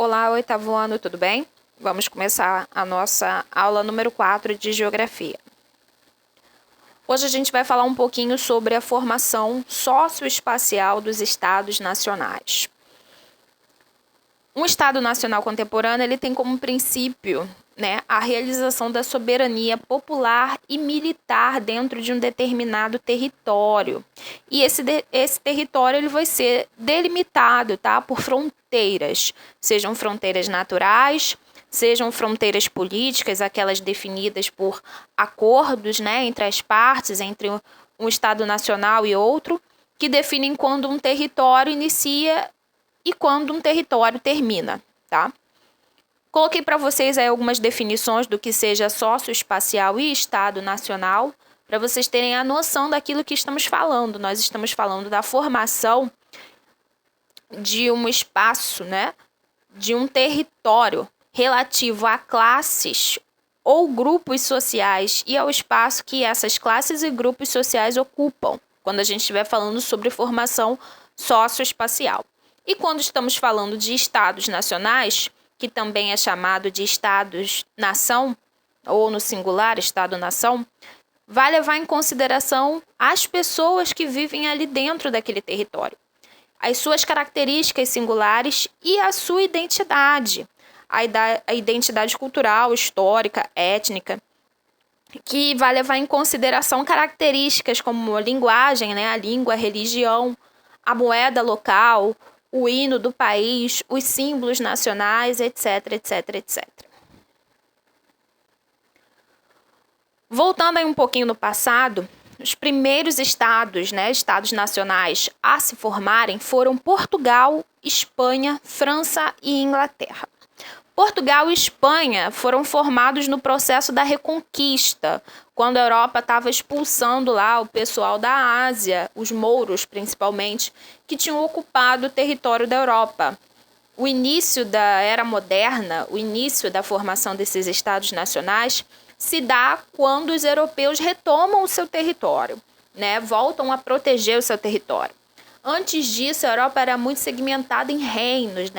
Olá, oitavo ano, tudo bem? Vamos começar a nossa aula número 4 de Geografia. Hoje a gente vai falar um pouquinho sobre a formação socioespacial dos estados nacionais. Um estado nacional contemporâneo ele tem como princípio, a realização da soberania popular e militar dentro de um determinado território. E esse território ele vai ser delimitado, por fronteiras, sejam fronteiras naturais, sejam fronteiras políticas, aquelas definidas por acordos, entre as partes, entre um estado nacional e outro, que definem quando um território inicia e quando um território termina, tá? Coloquei para vocês aí algumas definições do que seja socioespacial e estado nacional, para vocês terem a noção daquilo que estamos falando. Nós estamos falando da formação de um espaço, de um território relativo a classes ou grupos sociais e ao espaço que essas classes e grupos sociais ocupam, quando a gente estiver falando sobre formação socioespacial. E quando estamos falando de estados nacionais, que também é chamado de estados-nação, ou no singular, estado-nação, vai levar em consideração as pessoas que vivem ali dentro daquele território, as suas características singulares e a sua identidade, a identidade cultural, histórica, étnica, que vai levar em consideração características como a linguagem, a língua, a religião, a moeda local, o hino do país, os símbolos nacionais, etc, etc, etc. Voltando aí um pouquinho no passado, os primeiros estados, estados nacionais a se formarem foram Portugal, Espanha, França e Inglaterra. Portugal e Espanha foram formados no processo da Reconquista, quando a Europa estava expulsando lá o pessoal da Ásia, os mouros principalmente, que tinham ocupado o território da Europa. O início da Era Moderna, o início da formação desses estados nacionais, se dá quando os europeus retomam o seu território, voltam a proteger o seu território. Antes disso, a Europa era muito segmentada em reinos,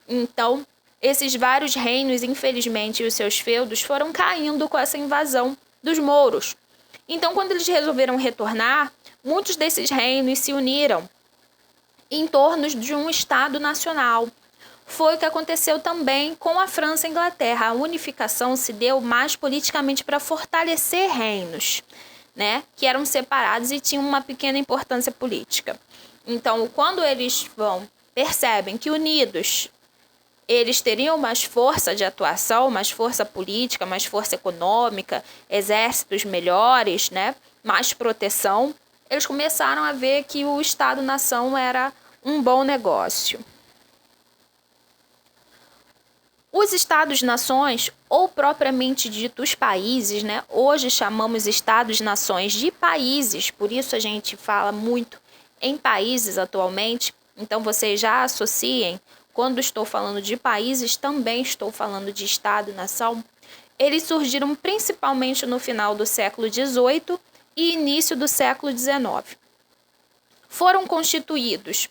Então, esses vários reinos, infelizmente, e os seus feudos foram caindo com essa invasão dos mouros. Então, quando eles resolveram retornar, muitos desses reinos se uniram em torno de um Estado nacional. Foi o que aconteceu também com a França e a Inglaterra. A unificação se deu mais politicamente para fortalecer reinos, que eram separados e tinham uma pequena importância política. Então, quando eles percebem que unidos eles teriam mais força de atuação, mais força política, mais força econômica, exércitos melhores, mais proteção, eles começaram a ver que o Estado-nação era um bom negócio. Os Estados-nações, ou propriamente dito os países, hoje chamamos Estados-nações de países, por isso a gente fala muito em países atualmente, então vocês já associem. Quando estou falando de países, também estou falando de Estado-nação. Eles surgiram principalmente no final do século XVIII e início do século XIX. Foram constituídos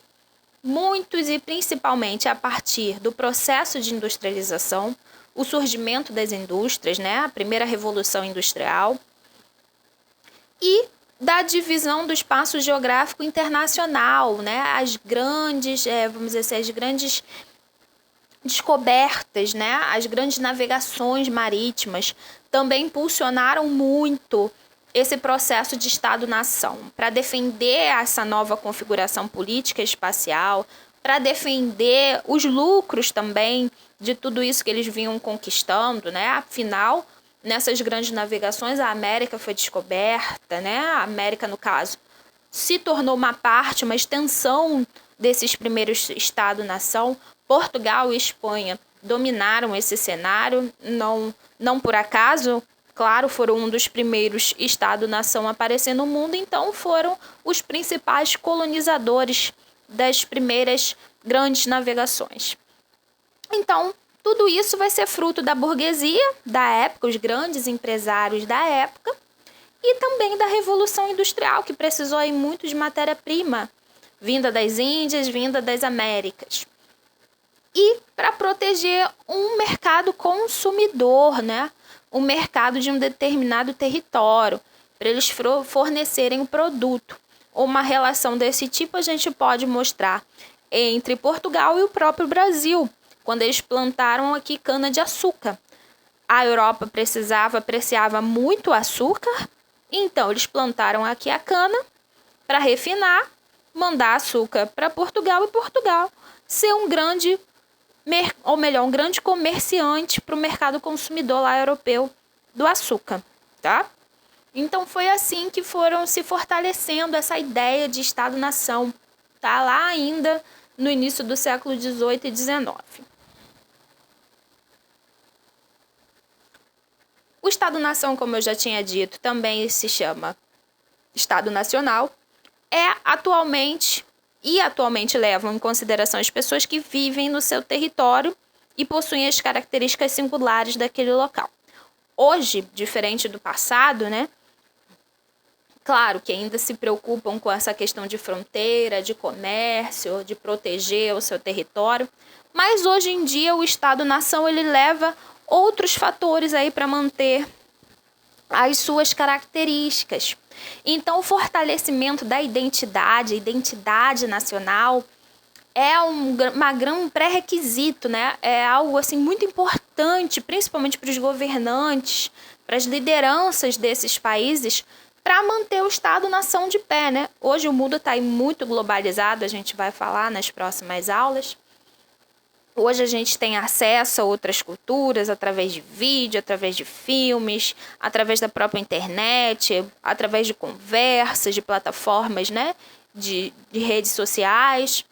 muitos e principalmente a partir do processo de industrialização, o surgimento das indústrias, a primeira revolução industrial, e da divisão do espaço geográfico internacional, as grandes, vamos dizer assim, as grandes descobertas, as grandes navegações marítimas também impulsionaram muito esse processo de Estado-nação, para defender essa nova configuração política e espacial, para defender os lucros também de tudo isso que eles vinham conquistando, Afinal, nessas grandes navegações, a América foi descoberta, A América, no caso, se tornou uma parte, uma extensão desses primeiros Estado-nação. Portugal e Espanha dominaram esse cenário, não por acaso, claro, foram um dos primeiros Estado-nação a aparecer no mundo, então foram os principais colonizadores das primeiras grandes navegações. Então, tudo isso vai ser fruto da burguesia da época, os grandes empresários da época, e também da Revolução Industrial, que precisou aí muito de matéria-prima, vinda das Índias, vinda das Américas. e para proteger um mercado consumidor, né? Um mercado de um determinado território, para eles fornecerem o produto. Uma relação desse tipo a gente pode mostrar entre Portugal e o próprio Brasil, quando eles plantaram aqui cana-de-açúcar. A Europa apreciava muito açúcar, então eles plantaram aqui a cana para refinar, mandar açúcar para Portugal e Portugal ser um grande comerciante para o mercado consumidor lá europeu do açúcar, tá? Então foi assim que foram se fortalecendo essa ideia de Estado-nação, tá? Lá ainda no início do século XVIII e XIX. O Estado-nação, como eu já tinha dito, também se chama Estado Nacional, atualmente levam em consideração as pessoas que vivem no seu território e possuem as características singulares daquele local. Hoje, diferente do passado, né? Claro que ainda se preocupam com essa questão de fronteira, de comércio, de proteger o seu território, mas hoje em dia o Estado-nação ele leva outros fatores aí para manter as suas características. Então, o fortalecimento da identidade nacional, é um pré-requisito, né? É algo assim muito importante, principalmente para os governantes, para as lideranças desses países, para manter o Estado-nação de pé, né? Hoje o mundo está muito globalizado, a gente vai falar nas próximas aulas. Hoje a gente tem acesso a outras culturas através de vídeo, através de filmes, através da própria internet, através de conversas, de plataformas, né? de redes sociais.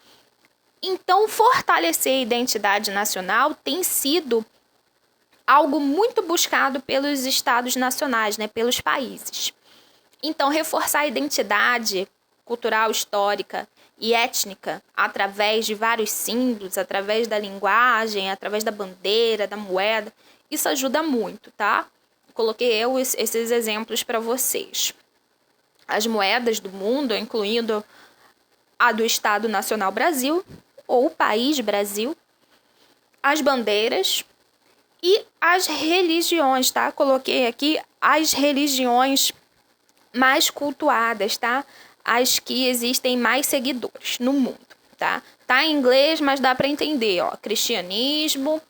Então, fortalecer a identidade nacional tem sido algo muito buscado pelos estados nacionais, né? Pelos países. Então, reforçar a identidade cultural, histórica e étnica através de vários símbolos, através da linguagem, através da bandeira, da moeda, isso ajuda muito, tá? Coloquei esses exemplos para vocês. As moedas do mundo, incluindo a do Estado Nacional Brasil, ou o país Brasil, as bandeiras e as religiões, tá? Coloquei aqui as religiões mais cultuadas, tá? As que existem mais seguidores no mundo, tá? Tá em inglês, mas dá para entender, ó. Cristianismo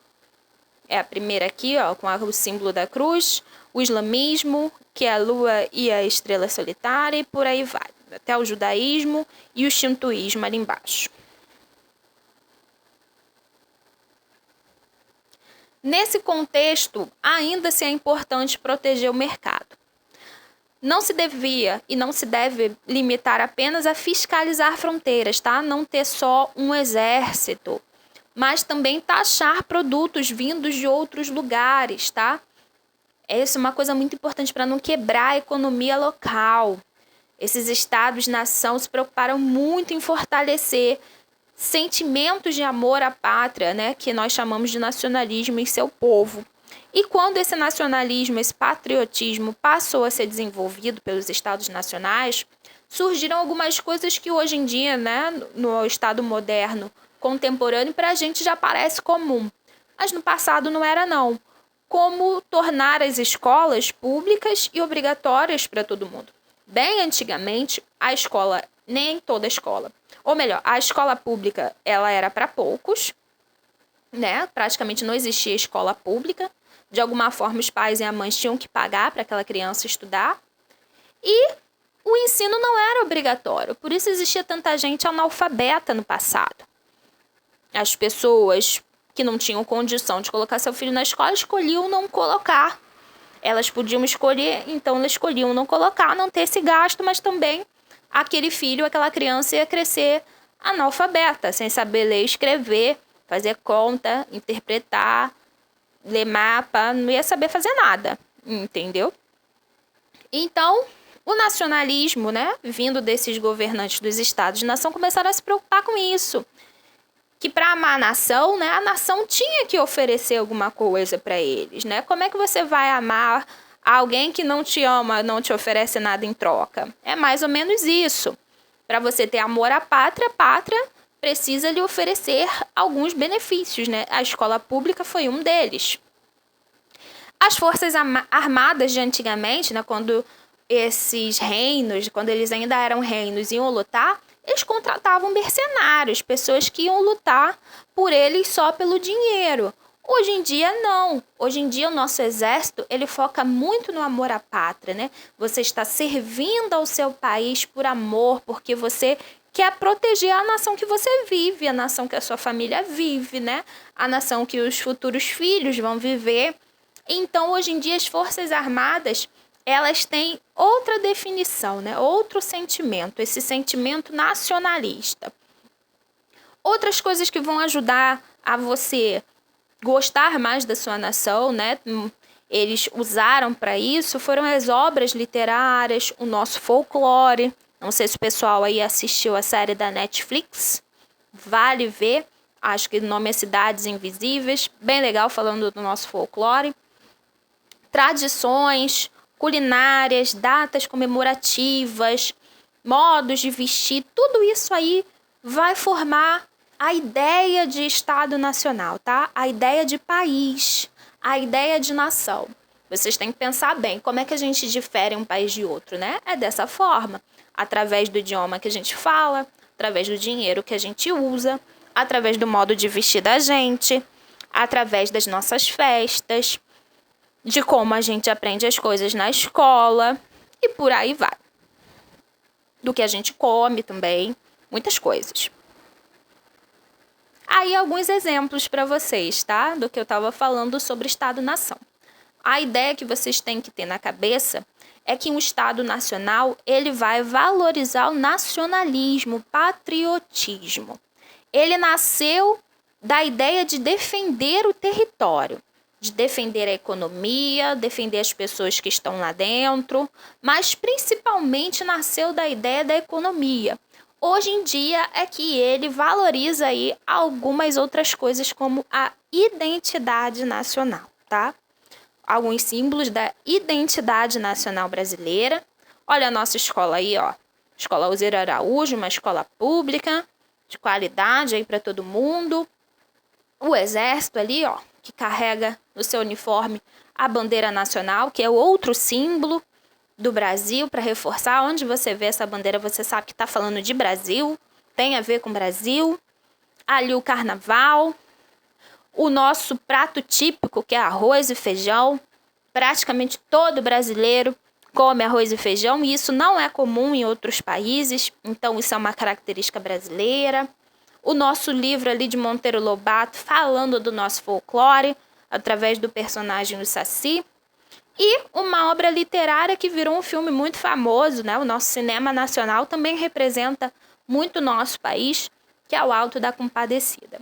é a primeira aqui, ó, com o símbolo da cruz. O islamismo, que é a lua e a estrela solitária, e por aí vai. Até o judaísmo e o shintoísmo ali embaixo. Nesse contexto, ainda se é importante proteger o mercado. Não se devia e não se deve limitar apenas a fiscalizar fronteiras, tá? Não ter só um exército, mas também taxar produtos vindos de outros lugares, tá? Essa é uma coisa muito importante para não quebrar a economia local. Esses estados-nação se preocuparam muito em fortalecer sentimentos de amor à pátria, né, que nós chamamos de nacionalismo em seu povo. E quando esse nacionalismo, esse patriotismo passou a ser desenvolvido pelos estados nacionais, surgiram algumas coisas que hoje em dia, né, no estado moderno, contemporâneo, para a gente já parece comum. Mas no passado não era não. Como tornar as escolas públicas e obrigatórias para todo mundo. Bem antigamente, a escola, nem toda escola, ou melhor, a escola pública ela era para poucos, né? Praticamente não existia escola pública. De alguma forma, os pais e as mães tinham que pagar para aquela criança estudar. E o ensino não era obrigatório. Por isso existia tanta gente analfabeta no passado. As pessoas que não tinham condição de colocar seu filho na escola escolhiam não colocar. Elas podiam escolher, então elas escolhiam não colocar, não ter esse gasto, mas também aquele filho, aquela criança ia crescer analfabeta, sem saber ler e escrever, fazer conta, interpretar, ler mapa, não ia saber fazer nada, entendeu? Então, o nacionalismo, né, vindo desses governantes dos estados-nação, começaram a se preocupar com isso. Que para amar a nação, né, a nação tinha que oferecer alguma coisa para eles, né? Como é que você vai amar alguém que não te ama, não te oferece nada em troca? É mais ou menos isso. Para você ter amor à pátria, pátria precisa lhe oferecer alguns benefícios, né? A escola pública foi um deles. As forças armadas de antigamente, né, quando esses reinos, quando eles ainda eram reinos, iam lutar, eles contratavam mercenários, pessoas que iam lutar por eles só pelo dinheiro. Hoje em dia, não. Hoje em dia, o nosso exército, ele foca muito no amor à pátria, né? Você está servindo ao seu país por amor, porque você quer proteger a nação que você vive, a nação que a sua família vive, né? A nação que os futuros filhos vão viver. Então, hoje em dia, as Forças Armadas, elas têm outra definição, né? Outro sentimento, esse sentimento nacionalista. Outras coisas que vão ajudar a você gostar mais da sua nação, né? Eles usaram para isso, foram as obras literárias, o nosso folclore. Não sei se o pessoal aí assistiu a série da Netflix, vale ver. Acho que o nome é Cidades Invisíveis, bem legal, falando do nosso folclore. Tradições, culinárias, datas comemorativas, modos de vestir, tudo isso aí vai formar a ideia de Estado Nacional, tá? A ideia de país, a ideia de nação. Vocês têm que pensar bem, como é que a gente difere um país de outro, né? É dessa forma, através do idioma que a gente fala, através do dinheiro que a gente usa, através do modo de vestir da gente, através das nossas festas, de como a gente aprende as coisas na escola e por aí vai. Do que a gente come também, muitas coisas. Aí alguns exemplos para vocês, tá? Do que eu estava falando sobre Estado-nação. A ideia que vocês têm que ter na cabeça é que um Estado nacional, ele vai valorizar o nacionalismo, o patriotismo. Ele nasceu da ideia de defender o território, de defender a economia, defender as pessoas que estão lá dentro, mas principalmente nasceu da ideia da economia. Hoje em dia é que ele valoriza aí algumas outras coisas como a identidade nacional, tá? Alguns símbolos da identidade nacional brasileira. Olha a nossa escola aí, ó. Escola Alzira Araújo, uma escola pública, de qualidade aí para todo mundo. O exército ali, ó, que carrega no seu uniforme a bandeira nacional, que é outro símbolo do Brasil, para reforçar. Onde você vê essa bandeira, você sabe que está falando de Brasil, tem a ver com Brasil. Ali o carnaval, o nosso prato típico, que é arroz e feijão. Praticamente todo brasileiro come arroz e feijão, e isso não é comum em outros países, então isso é uma característica brasileira. O nosso livro ali de Monteiro Lobato, falando do nosso folclore, através do personagem do Saci. E uma obra literária que virou um filme muito famoso, né? O nosso cinema nacional também representa muito o nosso país, que é o Alto da Compadecida.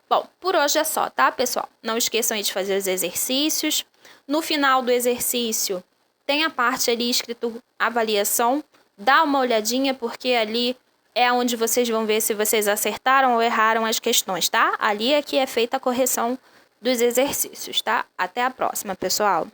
Bom, por hoje é só, tá, pessoal? Não esqueçam aí de fazer os exercícios. No final do exercício, tem a parte ali escrito avaliação. Dá uma olhadinha, porque ali é onde vocês vão ver se vocês acertaram ou erraram as questões, tá? Ali é que é feita a correção dos exercícios, tá? Até a próxima, pessoal!